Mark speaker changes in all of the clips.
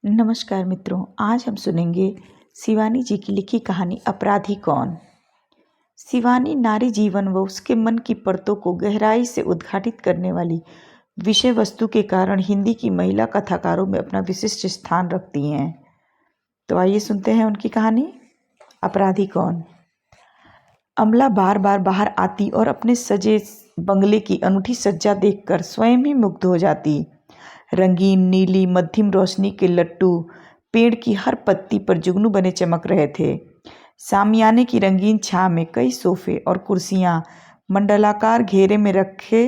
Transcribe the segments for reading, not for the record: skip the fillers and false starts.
Speaker 1: नमस्कार मित्रों, आज हम सुनेंगे शिवानी जी की लिखी कहानी अपराधी कौन। शिवानी नारी जीवन व उसके मन की परतों को गहराई से उद्घाटित करने वाली विषय वस्तु के कारण हिंदी की महिला कथाकारों में अपना विशिष्ट स्थान रखती हैं। तो आइए सुनते हैं उनकी कहानी अपराधी कौन। अमला बार बार बाहर आती और अपने सजे बंगले की अनूठी सज्जा देखकर स्वयं ही मुग्ध हो जाती। रंगीन नीली मध्यम रोशनी के लट्टू पेड़ की हर पत्ती पर जुगनू बने चमक रहे थे। सामियाने की रंगीन छाह में कई सोफे और कुर्सियां मंडलाकार घेरे में रखे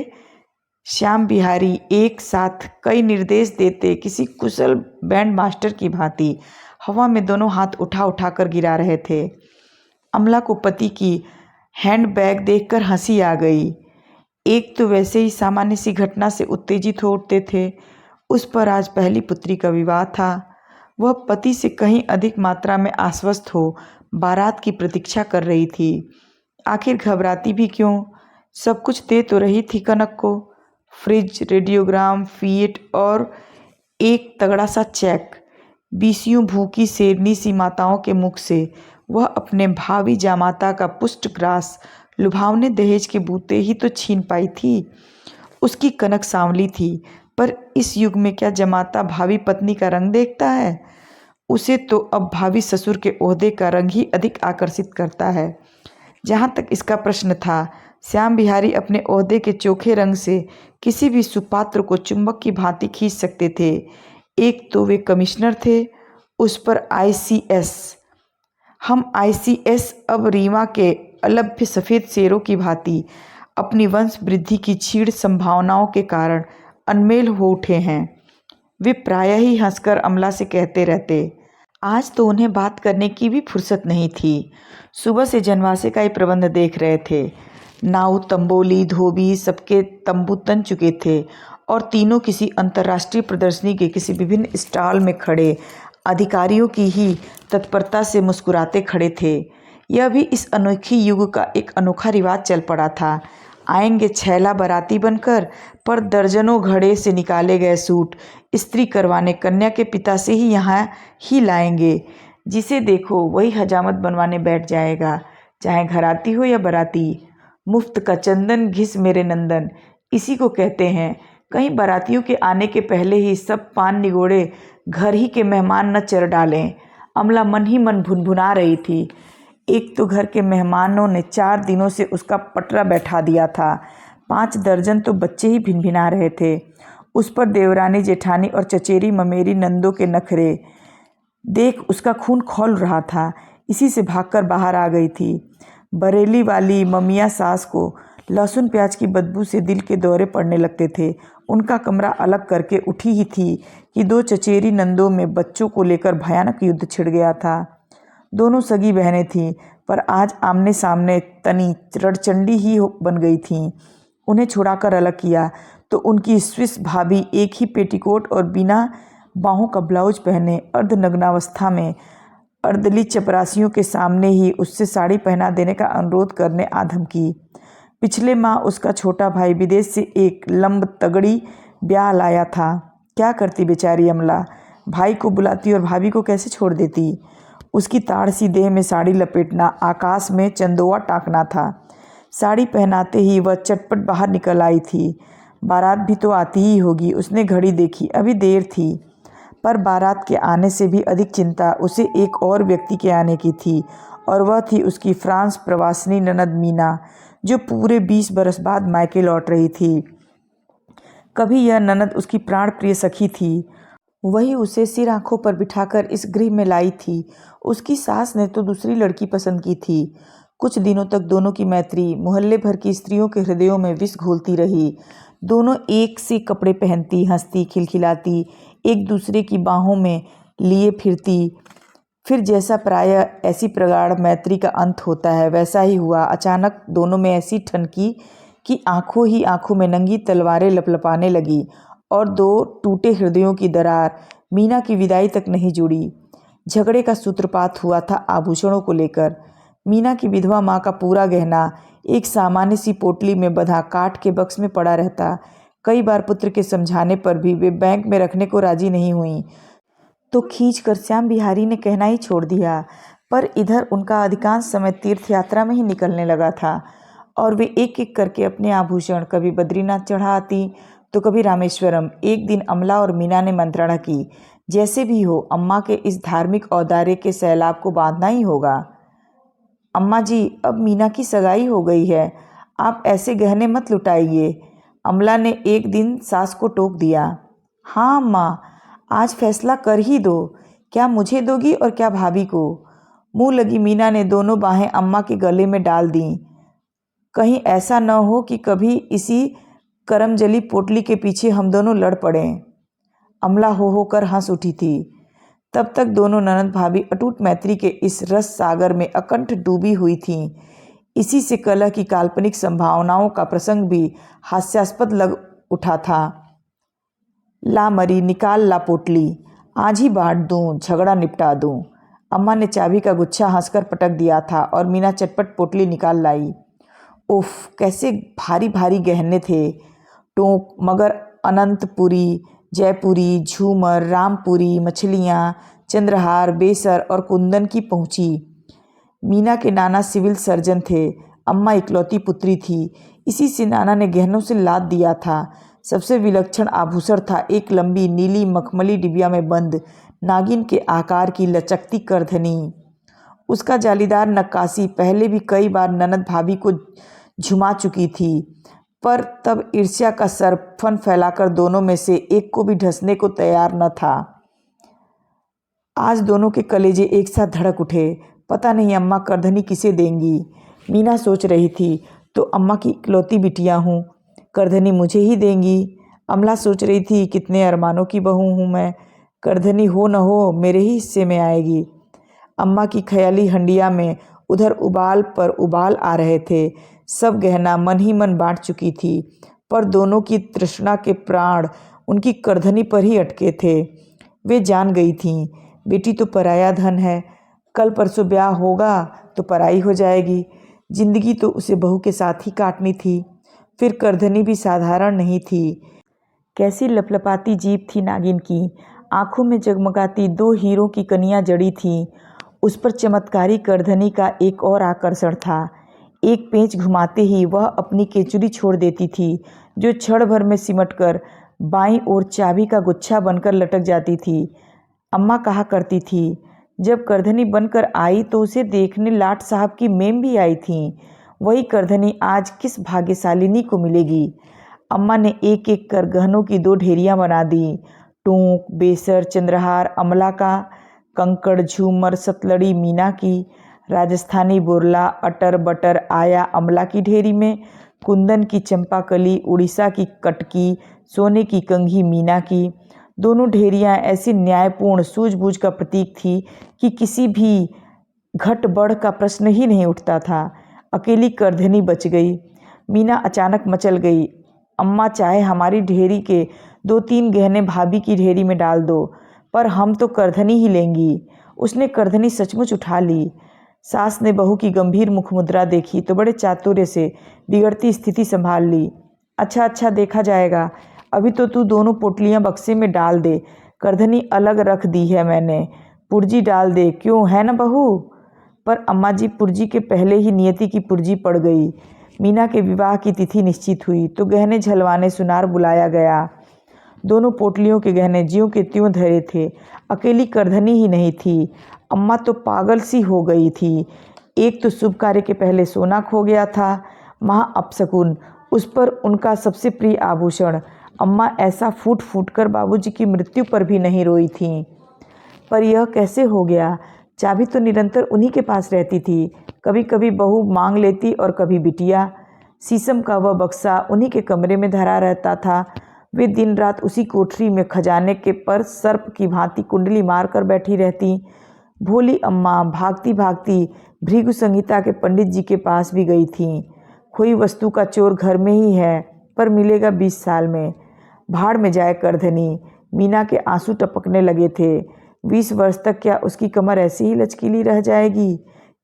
Speaker 1: श्याम बिहारी एक साथ कई निर्देश देते किसी कुशल बैंड मास्टर की भांति हवा में दोनों हाथ उठा उठा कर गिरा रहे थे। अमला को पति की हैंडबैग देखकर हंसी आ गई। एक तो वैसे ही सामान्य सी घटना से उत्तेजित हो उठते थे, उस पर आज पहली पुत्री का विवाह था। वह पति से कहीं अधिक मात्रा में आश्वस्त हो बारात की प्रतीक्षा कर रही थी। आखिर घबराती भी क्यों, सब कुछ दे तो रही थी कनक को। फ्रिज, रेडियोग्राम, फीट और एक तगड़ा सा चेक। बीसियों भूखी शेरनी सी माताओं के मुख से वह अपने भावी जामाता का पुष्टग्रास लुभावने दहेज के बूते ही तो छीन पाई थी। उसकी कनक सांवली थी, पर इस युग में क्या जमाता भावी पत्नी का रंग देखता है? उसे तो अब भावी ससुर के ओहदे का रंग ही अधिक आकर्षित करता है। जहाँ तक इसका प्रश्न था, श्याम बिहारी अपने ओहदे के चोखे रंग से किसी भी सुपात्र को चुंबक की भांति खींच सकते थे। एक तो वे कमिश्नर थे, उस पर ICS। हम ICS अब रीवा के अलभ्य सफ़ेद शेरों की भांति अपनी वंश वृद्धि की क्षीण संभावनाओं के कारण अनमेल हो उठे हैं। वे प्रायः ही हंसकर अमला से कहते रहते। आज तो उन्हें बात करने की भी फुर्सत नहीं थी। सुबह से जनवासे का ही प्रबंध देख रहे थे। नाव, तंबोली, धोबी सबके तंबू तन चुके थे और तीनों किसी अंतर्राष्ट्रीय प्रदर्शनी के किसी विभिन्न स्टॉल में खड़े अधिकारियों की ही तत्परता से मुस्कुराते खड़े थे। यह भी इस अनोखी युग का एक अनोखा रिवाज चल पड़ा था। आएंगे छैला बाराती बनकर, पर दर्जनों घड़े से निकाले गए सूट इस्त्री करवाने कन्या के पिता से ही यहाँ ही लाएंगे। जिसे देखो वही हजामत बनवाने बैठ जाएगा, चाहे घराती हो या बाराती। मुफ्त का चंदन घिस मेरे नंदन, इसी को कहते हैं। कहीं बारातियों के आने के पहले ही सब पान निगोड़े घर ही के मेहमान न चर डालें। अमला मन ही मन भुनभुना रही थी। एक तो घर के मेहमानों ने 4 दिनों से उसका पटरा बैठा दिया था। 5 दर्जन तो बच्चे ही भिनभिना रहे थे। उस पर देवरानी, जेठानी और चचेरी ममेरी नंदों के नखरे देख उसका खून खौल रहा था। इसी से भागकर बाहर आ गई थी। बरेली वाली ममिया सास को लहसुन प्याज की बदबू से दिल के दौरे पड़ने लगते थे। उनका कमरा अलग करके उठी ही थी कि 2 चचेरी नंदों में बच्चों को लेकर भयानक युद्ध छिड़ गया था। दोनों सगी बहनें थीं, पर आज आमने सामने तनी रणचंडी ही बन गई थीं। उन्हें छुड़ाकर अलग किया तो उनकी स्विस भाभी एक ही पेटीकोट और बिना बाहों का ब्लाउज पहने अर्धनग्नावस्था में अर्दली चपरासियों के सामने ही उससे साड़ी पहना देने का अनुरोध करने आधम की। पिछले माह उसका छोटा भाई विदेश से एक लंब तगड़ी ब्याह लाया था। क्या करती बेचारी अमला? भाई को बुलाती और भाभी को कैसे छोड़ देती? उसकी ताड़ सी देह में साड़ी लपेटना आकाश में चंदोआ टाकना था। साड़ी पहनाते ही वह चटपट बाहर निकल आई थी। बारात भी तो आती ही होगी। उसने घड़ी देखी, अभी देर थी। पर बारात के आने से भी अधिक चिंता उसे एक और व्यक्ति के आने की थी, और वह थी उसकी फ्रांस प्रवासिनी ननद मीना, जो पूरे 20 बरस बाद मायके लौट रही थी। कभी यह ननद उसकी प्राण प्रिय सखी थी। वही उसे सिर आंखों पर बिठाकर इस गृह में लाई थी। उसकी सास ने तो दूसरी लड़की पसंद की थी। कुछ दिनों तक दोनों की मैत्री मोहल्ले भर की स्त्रियों के हृदयों में विष घोलती रही। दोनों एक से कपड़े पहनती, हंसती, खिलखिलाती, एक दूसरे की बाहों में लिए फिरती। फिर जैसा प्रायः ऐसी प्रगाढ़ मैत्री का अंत होता है, वैसा ही हुआ। अचानक दोनों में ऐसी ठनकी कि आंखों ही आंखों में नंगी तलवारें लपलपाने लगी, और 2 टूटे हृदयों की दरार मीना की विदाई तक नहीं जुड़ी। झगड़े का सूत्रपात हुआ था आभूषणों को लेकर। मीना की विधवा माँ का पूरा गहना एक सामान्य सी पोटली में बंधा काठ के बक्स में पड़ा रहता। कई बार पुत्र के समझाने पर भी वे बैंक में रखने को राजी नहीं हुई। तो खींचकर श्याम बिहारी ने कहना ही छोड़ दिया। पर इधर उनका अधिकांश समय तीर्थ यात्रा में ही निकलने लगा था और वे एक एक करके अपने आभूषण कभी बद्रीनाथ चढ़ा आती तो कभी रामेश्वरम। एक दिन अमला और मीना ने मंत्रणा की, जैसे भी हो अम्मा के इस धार्मिक औदार्य के सैलाब को बांधना ही होगा। अम्मा जी, अब मीना की सगाई हो गई है, आप ऐसे गहने मत लुटाइए, अमला ने एक दिन सास को टोक दिया। हाँ अम्मा, आज फैसला कर ही दो, क्या मुझे दोगी और क्या भाभी को। मुंह लगी मीना ने दोनों बाहें अम्मा के गले में डाल दीं। कहीं ऐसा न हो कि कभी इसी करमजली पोटली के पीछे हम दोनों लड़ पड़ें। अमला हो कर हंस उठी थी। तब तक दोनों ननद भाभी अटूट मैत्री के इस रस सागर में अकंठ डूबी हुई थीं। इसी से कलह की काल्पनिक संभावनाओं का प्रसंग भी हास्यास्पद लग उठा था। ला मरी, निकाल ला पोटली, आज ही बांट दूं, झगड़ा निपटा दूं। अम्मा ने चाबी का गुच्छा हंसकर पटक दिया था और मीना चटपट पोटली निकाल लाई। उफ, कैसे भारी भारी गहने थे। टोंक, मगर, अनंतपुरी, जयपुरी, झूमर, रामपुरी, मछलियाँ, चंद्रहार, बेसर और कुंदन की पहुँची। मीना के नाना सिविल सर्जन थे, अम्मा इकलौती पुत्री थी, इसी से नाना ने गहनों से लाद दिया था। सबसे विलक्षण आभूषण था एक लंबी नीली मखमली डिबिया में बंद नागिन के आकार की लचकती करधनी। उसका जालीदार नक्काशी पहले भी कई बार ननद भाभी को झुमा चुकी थी, पर तब ईर्ष्या का सरफन फैलाकर दोनों में से एक को भी ढसने को तैयार न था। आज दोनों के कलेजे एक साथ धड़क उठे। पता नहीं अम्मा करधनी किसे देंगी, मीना सोच रही थी। तो अम्मा की इकलौती बिटिया हूँ, करधनी मुझे ही देंगी। अमला सोच रही थी, कितने अरमानों की बहू हूँ मैं, करधनी हो न हो मेरे ही हिस्से में आएगी। अम्मा की ख्याली हंडिया में उधर उबाल पर उबाल आ रहे थे। सब गहना मन ही मन बांट चुकी थी, पर दोनों की तृष्णा के प्राण उनकी करधनी पर ही अटके थे। वे जान गई थीं, बेटी तो पराया धन है, कल परसों ब्याह होगा तो पराई हो जाएगी। जिंदगी तो उसे बहू के साथ ही काटनी थी। फिर करधनी भी साधारण नहीं थी। कैसी लपलपाती जीभ थी नागिन की, आंखों में जगमगाती दो हीरों की कनियां जड़ी थीं। उस पर चमत्कारी करधनी का एक और आकर्षण था। एक पेंच घुमाते ही वह अपनी केचुली छोड़ देती थी, जो क्षण भर में सिमटकर बाईं ओर चाबी का गुच्छा बनकर लटक जाती थी। अम्मा कहा करती थी, जब करधनी बनकर आई तो उसे देखने लाट साहब की मेम भी आई थी। वही करधनी आज किस भाग्यशालिनी को मिलेगी। अम्मा ने एक एक कर गहनों की दो ढेरियां बना दी। टोंक, बेसर, चंद्रहार अमला का, कंकड़, झूमर, सतलड़ी मीना की, राजस्थानी बोरला, अटर बटर आया अमला की ढेरी में, कुंदन की चंपाकली, उड़ीसा की कटकी, सोने की कंघी मीना की। दोनों ढेरियां ऐसी न्यायपूर्ण सूझबूझ का प्रतीक थी कि किसी भी घट बढ़ का प्रश्न ही नहीं उठता था। अकेली करधनी बच गई। मीना अचानक मचल गई, अम्मा चाहे हमारी ढेरी के 2-3 गहने भाभी की ढेरी में डाल दो, पर हम तो करधनी ही लेंगी। उसने करधनी सचमुच उठा ली। सास ने बहू की गंभीर मुखमुद्रा देखी तो बड़े चातुर्य से बिगड़ती स्थिति संभाल ली। अच्छा अच्छा, देखा जाएगा, अभी तो तू दोनों पोटलियां बक्से में डाल दे, करधनी अलग रख दी है मैंने, पुर्जी डाल दे, क्यों है न बहू। पर अम्मा जी, पुर्जी के पहले ही नियति की पुर्जी पड़ गई। मीना के विवाह की तिथि निश्चित हुई तो गहने झलवाने सुनार बुलाया गया। दोनों पोटलियों के गहने ज्यों के त्यों धरे थे, अकेली करधनी ही नहीं थी। अम्मा तो पागल सी हो गई थी। एक तो शुभ कार्य के पहले सोना खो गया था, महा अपशकुन, उस पर उनका सबसे प्रिय आभूषण। अम्मा ऐसा फूट फूट कर बाबूजी की मृत्यु पर भी नहीं रोई थीं। पर यह कैसे हो गया। चाबी तो निरंतर उन्हीं के पास रहती थी, कभी कभी बहू मांग लेती और कभी बिटिया। शीशम का वह बक्सा उन्हीं के कमरे में धरा रहता था। वे दिन रात उसी कोठरी में खजाने के पर सर्प की भांति कुंडली मार कर बैठी रहती। भोली अम्मा भागती भागती भृगु संहिता के पंडित जी के पास भी गई थीं। खोई वस्तु का चोर घर में ही है, पर मिलेगा 20 साल में। भाड़ में जाए करधनी। मीना के आंसू टपकने लगे थे। 20 वर्ष तक क्या उसकी कमर ऐसी ही लचकीली रह जाएगी।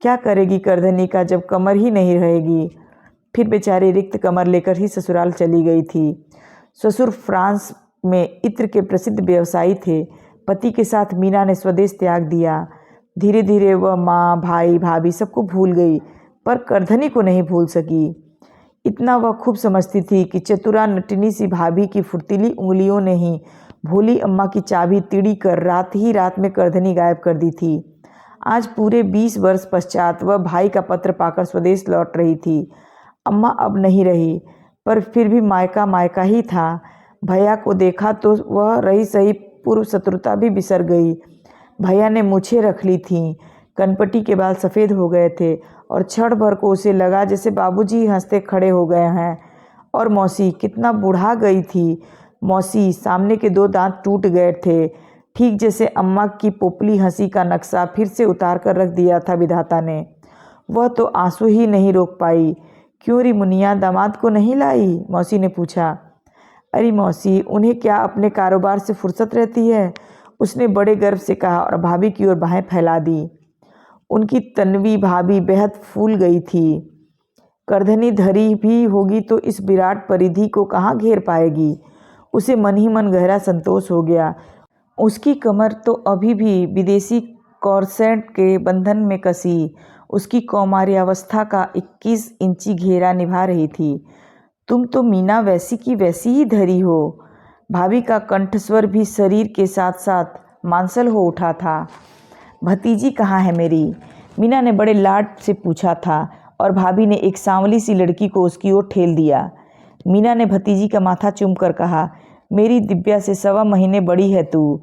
Speaker 1: क्या करेगी करधनी का जब कमर ही नहीं रहेगी। फिर बेचारी रिक्त कमर लेकर ही ससुराल चली गई थी। ससुर फ्रांस में इत्र के प्रसिद्ध व्यवसायी थे। पति के साथ मीना ने स्वदेश त्याग दिया। धीरे धीरे वह माँ, भाई, भाभी सबको भूल गई, पर करधनी को नहीं भूल सकी। इतना वह खूब समझती थी कि चतुरा नटिनी सी भाभी की फुर्तीली उंगलियों ने ही भोली अम्मा की चाबी तिड़ी कर रात ही रात में करधनी गायब कर दी थी। आज पूरे 20 वर्ष पश्चात वह भाई का पत्र पाकर स्वदेश लौट रही थी। अम्मा अब नहीं रही, पर फिर भी मायका मायका ही था। भैया को देखा तो वह रही सही पूर्व शत्रुता भी बिसर गई। भैया ने मूछें रख ली थीं, कनपटी के बाल सफ़ेद हो गए थे और क्षण भर को उसे लगा जैसे बाबूजी हंसते खड़े हो गए हैं। और मौसी कितना बूढ़ा गई थी। मौसी सामने के 2 दांत टूट गए थे, ठीक जैसे अम्मा की पोपली हंसी का नक्शा फिर से उतार कर रख दिया था विधाता ने। वह तो आंसू ही नहीं रोक पाई। क्यों री मुनिया, दामाद को नहीं लाई? मौसी ने पूछा। अरे मौसी, उन्हें क्या अपने कारोबार से फुर्सत रहती है? उसने बड़े गर्व से कहा और भाभी की ओर बाहें फैला दी। उनकी तन्वी भाभी बेहद फूल गई थी। करधनी धरी भी होगी तो इस विराट परिधि को कहाँ घेर पाएगी? उसे मन ही मन गहरा संतोष हो गया। उसकी कमर तो अभी भी विदेशी कॉर्सेट के बंधन में कसी उसकी कौमार्यावस्था का 21 इंची घेरा निभा रही थी। तुम तो मीना वैसी की वैसी ही धरी हो। भाभी का कंठस्वर भी शरीर के साथ साथ मांसल हो उठा था। भतीजी कहाँ है मेरी? मीना ने बड़े लाड से पूछा था और भाभी ने एक सांवली सी लड़की को उसकी ओर ठेल दिया। मीना ने भतीजी का माथा चूमकर कहा, मेरी दिव्या से 1.25 महीने बड़ी है तू।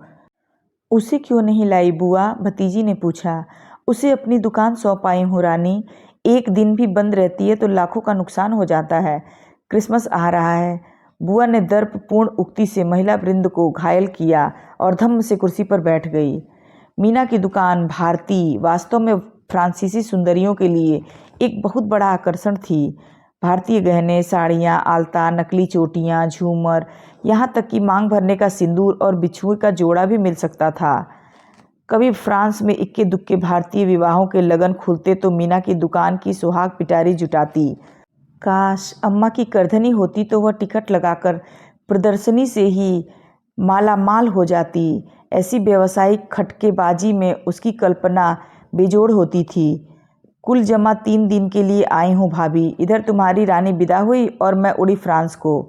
Speaker 1: उसे क्यों नहीं लाई बुआ? भतीजी ने पूछा। उसे अपनी दुकान सौंप आई हूँ रानी। एक दिन भी बंद रहती है तो लाखों का नुकसान हो जाता है। क्रिसमस आ रहा है। बुआ ने दर्पपूर्ण उक्ति से महिला वृंद को घायल किया और धम्म से कुर्सी पर बैठ गई। मीना की दुकान भारती वास्तव में फ्रांसीसी सुंदरियों के लिए एक बहुत बड़ा आकर्षण थी। भारतीय गहने, साड़ियाँ, आलता, नकली चोटियाँ, झूमर, यहाँ तक कि मांग भरने का सिंदूर और बिछुए का जोड़ा भी मिल सकता था। कभी फ्रांस में इक्के दुक्के भारतीय विवाहों के लगन खुलते तो मीना की दुकान की सुहाग पिटारी जुटाती। काश अम्मा की करधनी होती तो वह टिकट लगाकर प्रदर्शनी से ही मालामाल हो जाती। ऐसी व्यावसायिक खटकेबाजी में उसकी कल्पना बेजोड़ होती थी। कुल जमा 3 दिन के लिए आई हूँ भाभी। इधर तुम्हारी रानी विदा हुई और मैं उड़ी फ्रांस को।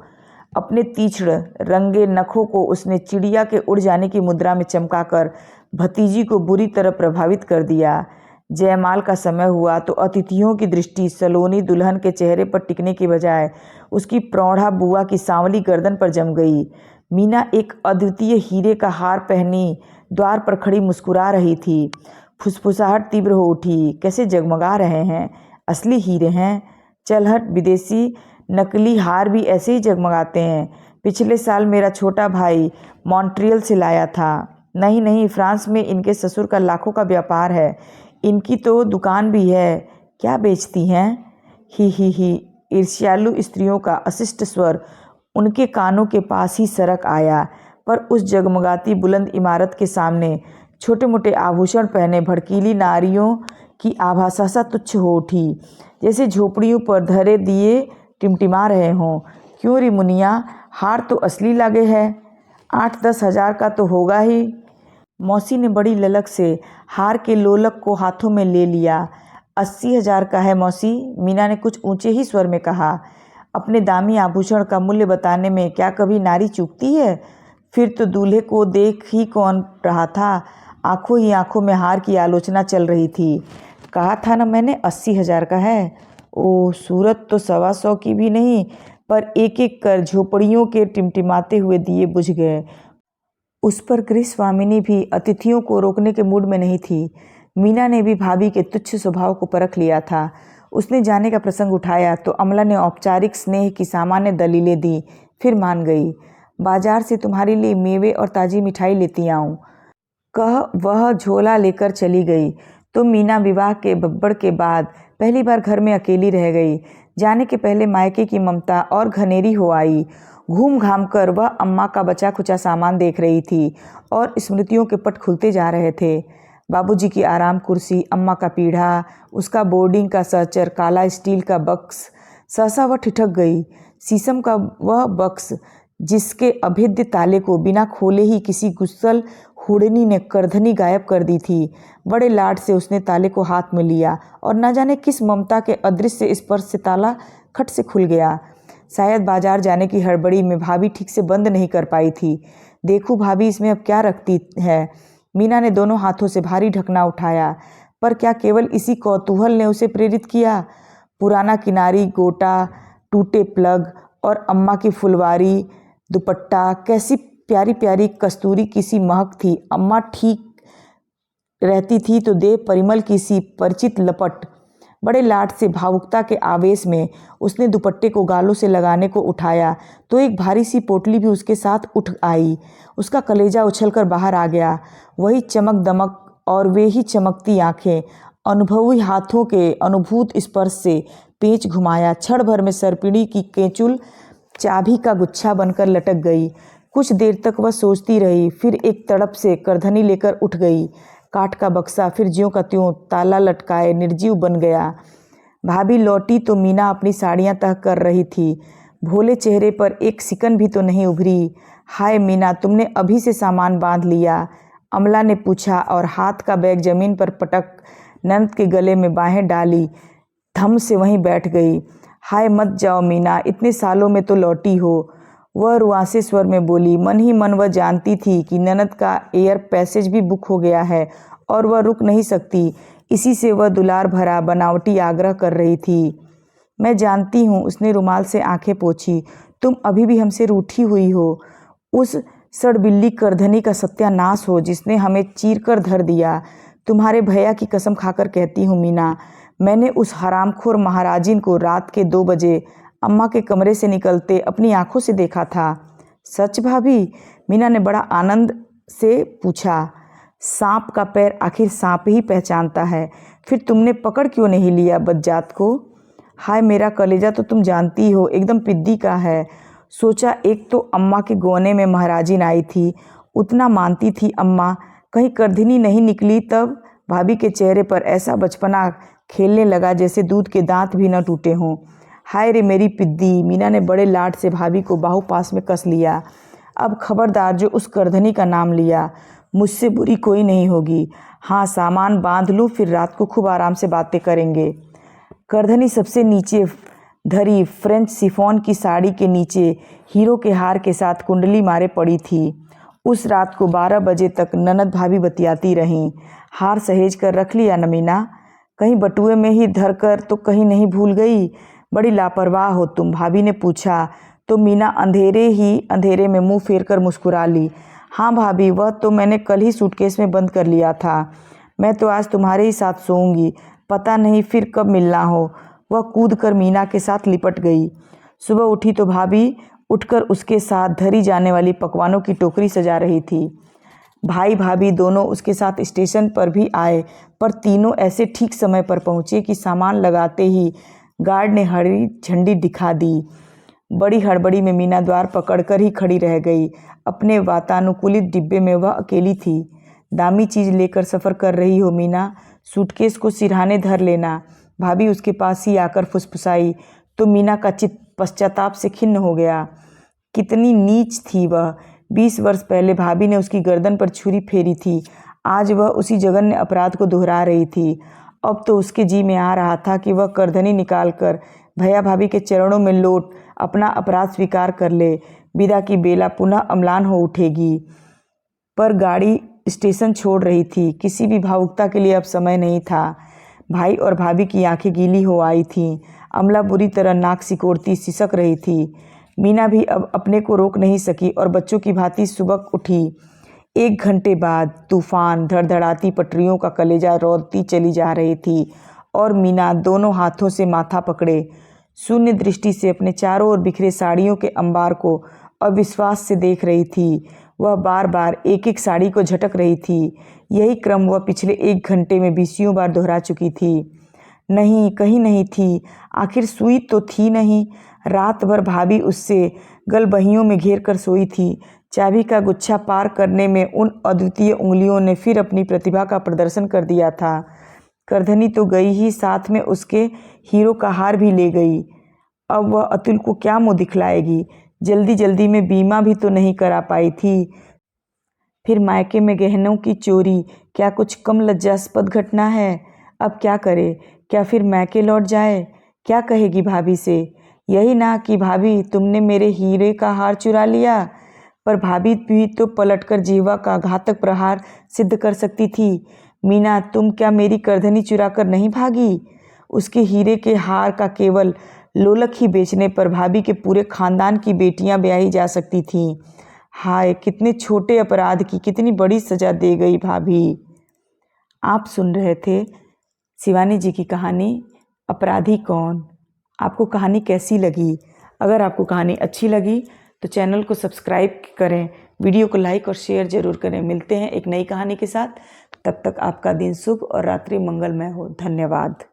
Speaker 1: अपने तीक्ष्ण रंगे नखों को उसने चिड़िया के उड़ जाने की मुद्रा में चमकाकर भतीजी को बुरी तरह प्रभावित कर दिया। जयमाल का समय हुआ तो अतिथियों की दृष्टि सलोनी दुल्हन के चेहरे पर टिकने की बजाय उसकी प्रौढ़ा बुआ की सांवली गर्दन पर जम गई। मीना एक अद्वितीय हीरे का हार पहनी द्वार पर खड़ी मुस्कुरा रही थी। फुसफुसाहट तीव्र हो उठी। कैसे जगमगा रहे हैं, असली हीरे हैं। चल हट, विदेशी नकली हार भी ऐसे ही जगमगाते हैं। पिछले साल मेरा छोटा भाई मॉन्ट्रियल से लाया था। नहीं नहीं, फ्रांस में इनके ससुर का लाखों का व्यापार है। इनकी तो दुकान भी है। क्या बेचती हैं? ही। ईर्ष्यालु स्त्रियों का अशिष्ट स्वर उनके कानों के पास ही सरक आया, पर उस जगमगाती बुलंद इमारत के सामने छोटे मोटे आभूषण पहने भड़कीली नारियों की आभा सहसा तुच्छ हो उठी, जैसे झोपड़ियों पर धरे दिए टिमटिमा रहे हों। क्यों री मुनिया, हार तो असली लगे है। 8-10 हज़ार का तो होगा ही। मौसी ने बड़ी ललक से हार के लोलक को हाथों में ले लिया। 80 हज़ार का है मौसी, मीना ने कुछ ऊंचे ही स्वर में कहा। अपने दामी आभूषण का मूल्य बताने में क्या कभी नारी चूकती है? फिर तो दूल्हे को देख ही कौन रहा था। आंखों ही आंखों में हार की आलोचना चल रही थी। कहा था ना मैंने, 80 हज़ार का है। ओह, सूरत तो 125 की भी नहीं, पर एक एक कर झोपड़ियों के टिमटिमाते हुए दिए बुझ गए। उस पर गृह स्वामिनी भी अतिथियों को रोकने के मूड में नहीं थी। मीना ने भी भाभी के तुच्छ स्वभाव को परख लिया था। उसने जाने का प्रसंग उठाया तो अमला ने औपचारिक स्नेह की सामान्य दलीलें दी, फिर मान गई। बाजार से तुम्हारे लिए मेवे और ताज़ी मिठाई लेती आऊँ, कह वह झोला लेकर चली गई। तो मीना विवाह के बब्बड़ के बाद पहली बार घर में अकेली रह गई। जाने के पहले मायके की ममता और घनेरी हो आई। घूम घाम कर वह अम्मा का बचा खुचा सामान देख रही थी और स्मृतियों के पट खुलते जा रहे थे। बाबूजी की आराम कुर्सी, अम्मा का पीढ़ा, उसका बोर्डिंग का सहचर काला स्टील का बक्स। सहसा वह ठिठक गई। शीशम का वह बक्स जिसके अभेद्य ताले को बिना खोले ही किसी गुस्सल हुडनी ने करधनी गायब कर दी थी। बड़े लाड से उसने ताले को हाथ में लिया और न जाने किस ममता के अदृश्य स्पर्श से ताला खट से खुल गया। शायद बाजार जाने की हड़बड़ी में भाभी ठीक से बंद नहीं कर पाई थी। देखूं भाभी इसमें अब क्या रखती है। मीना ने दोनों हाथों से भारी ढकना उठाया, पर क्या केवल इसी कौतूहल ने उसे प्रेरित किया? पुराना किनारी गोटा, टूटे प्लग और अम्मा की फुलवारी दुपट्टा, कैसी प्यारी प्यारी कस्तूरी की सी महक थी। अम्मा ठीक रहती थी तो देह परिमल की सी परिचित लपट। बड़े लाड से भावुकता के आवेश में उसने दुपट्टे को गालों से लगाने को उठाया तो एक भारी सी पोटली भी उसके साथ उठ आई। उसका कलेजा उछलकर बाहर आ गया। वही चमक दमक और वे ही चमकती आंखें, अनुभवी हाथों के अनुभूत स्पर्श से पेच घुमाया। क्षण भर में सरपीड़ी की केंचुल चाबी का गुच्छा बनकर लटक गई। कुछ देर तक वह सोचती रही, फिर एक तड़प से करधनी लेकर उठ गई। काठ का बक्सा फिर ज्यों का त्यों ताला लटकाए निर्जीव बन गया। भाभी लौटी तो मीना अपनी साड़ियाँ तह कर रही थी। भोले चेहरे पर एक सिकन भी तो नहीं उभरी। हाय मीना, तुमने अभी से सामान बांध लिया? अमला ने पूछा और हाथ का बैग जमीन पर पटक ननद के गले में बाहें डाली धम से वहीं बैठ गई। हाय मत जाओ मीना, इतने सालों में तो लौटी हो, वह रुआसे स्वर में बोली। मन ही मन वह जानती थी कि ननद का एयर पैसेज भी बुक हो गया है और वह रुक नहीं सकती। इसी से वह दुलार भरा बनावटी आग्रह कर रही थी। मैं जानती हूँ, उसने रुमाल से आंखें पोंछी, तुम अभी भी हमसे रूठी हुई हो। उस सड़बिल्ली करधनी का सत्यानाश हो जिसने हमें चीर कर धर दिया। तुम्हारे भैया की कसम खाकर कहती हूँ मीना, मैंने उस हरामखोर महाराजिन को रात के 2 बजे अम्मा के कमरे से निकलते अपनी आंखों से देखा था। सच भाभी? मीना ने बड़ा आनंद से पूछा। सांप का पैर आखिर सांप ही पहचानता है, फिर तुमने पकड़ क्यों नहीं लिया बज्जात को? हाय मेरा कलेजा तो तुम जानती हो एकदम पिद्दी का है। सोचा एक तो अम्मा के गोने में महाराजिन आई थी, उतना मानती थी अम्मा, कहीं करधनी नहीं निकली तब। भाभी के चेहरे पर ऐसा बचपना खेलने लगा जैसे दूध के दांत भी न टूटे हों। हाय रे मेरी पिद्दी। मीना ने बड़े लाड से भाभी को बाहु पास में कस लिया। अब खबरदार जो उस करधनी का नाम लिया, मुझसे बुरी कोई नहीं होगी। हाँ सामान बांध लूँ, फिर रात को खूब आराम से बातें करेंगे। करधनी सबसे नीचे धरी फ्रेंच शिफॉन की साड़ी के नीचे हीरो के हार के साथ कुंडली मारे पड़ी थी। उस रात को 12 बजे तक ननद भाभी बतियाती रहीं। हार सहेज कर रख लिया न मीना? कहीं बटुए में ही धर कर तो कहीं नहीं भूल गई? बड़ी लापरवाह हो तुम, भाभी ने पूछा तो मीना अंधेरे में मुंह फेर कर मुस्कुरा ली। हाँ भाभी, वह तो मैंने कल ही सूटकेस में बंद कर लिया था। मैं तो आज तुम्हारे ही साथ सोऊंगी, पता नहीं फिर कब मिलना हो। वह कूद कर मीना के साथ लिपट गई। सुबह उठी तो भाभी उठकर उसके साथ धरी जाने वाली पकवानों की टोकरी सजा रही थी। भाई भाभी दोनों उसके साथ स्टेशन पर भी आए, पर तीनों ऐसे ठीक समय पर पहुँचे कि सामान लगाते ही गार्ड ने हरी झंडी दिखा दी। बड़ी हड़बड़ी में मीना द्वार पकड़कर ही खड़ी रह गई। अपने वातानुकूलित डिब्बे में वह अकेली थी। दामी चीज़ लेकर सफ़र कर रही हो मीना, सूटकेस को सिरहाने धर लेना। भाभी उसके पास ही आकर फुसफुसाई तो मीना का चित्त पश्चाताप से खिन्न हो गया। कितनी नीच थी वह। 20 वर्ष पहले भाभी ने उसकी गर्दन पर छुरी फेरी थी, आज वह उसी जघन्य अपराध को दोहरा रही थी। अब तो उसके जी में आ रहा था कि वह करधनी निकाल कर भैया भाभी के चरणों में लौट अपना अपराध स्वीकार कर ले। विदा की बेला पुनः अम्लान हो उठेगी। पर गाड़ी स्टेशन छोड़ रही थी। किसी भी भावुकता के लिए अब समय नहीं था। भाई और भाभी की आंखें गीली हो आई थीं। अमला बुरी तरह नाक सिकोड़ती सिसक रही थी। मीना भी अब अपने को रोक नहीं सकी और बच्चों की भांति सुबक उठी। 1 घंटे बाद तूफान धड़धड़ाती पटरियों का कलेजा रौंदती चली जा रही थी और मीना दोनों हाथों से माथा पकड़े शून्य दृष्टि से अपने चारों ओर बिखरे साड़ियों के अंबार को अविश्वास से देख रही थी। वह बार बार एक एक साड़ी को झटक रही थी। यही क्रम वह पिछले 1 घंटे में 20 बार दोहरा चुकी थी। नहीं, कहीं नहीं थी। आखिर सुई तो थी नहीं। रात भर भाभी उससे गलबहियों में घेर कर सोई थी। चाबी का गुच्छा पार करने में उन अद्वितीय उंगलियों ने फिर अपनी प्रतिभा का प्रदर्शन कर दिया था। करधनी तो गई ही, साथ में उसके हीरो का हार भी ले गई। अब वह अतुल को क्या मुँह दिखलाएगी? जल्दी जल्दी में बीमा भी तो नहीं करा पाई थी। फिर मायके में गहनों की चोरी क्या कुछ कम लज्जास्पद घटना है? अब क्या करे? क्या फिर मायके लौट जाए? क्या कहेगी भाभी से? यही ना कि भाभी तुमने मेरे हीरे का हार चुरा लिया। पर भाभी भी तो पलटकर जीवा का घातक प्रहार सिद्ध कर सकती थी। मीना, तुम क्या मेरी करधनी चुराकर नहीं भागी? उसके हीरे के हार का केवल लोलक ही बेचने पर भाभी के पूरे खानदान की बेटियां ब्याही जा सकती थीं। हाय, कितने छोटे अपराध की कितनी बड़ी सजा दे गई भाभी। आप सुन रहे थे शिवानी जी की कहानी अपराधी कौन। आपको कहानी कैसी लगी? अगर आपको कहानी अच्छी लगी तो चैनल को सब्सक्राइब करें, वीडियो को लाइक और शेयर जरूर करें। मिलते हैं एक नई कहानी के साथ। तब तक आपका दिन शुभ और रात्रि मंगलमय हो। धन्यवाद।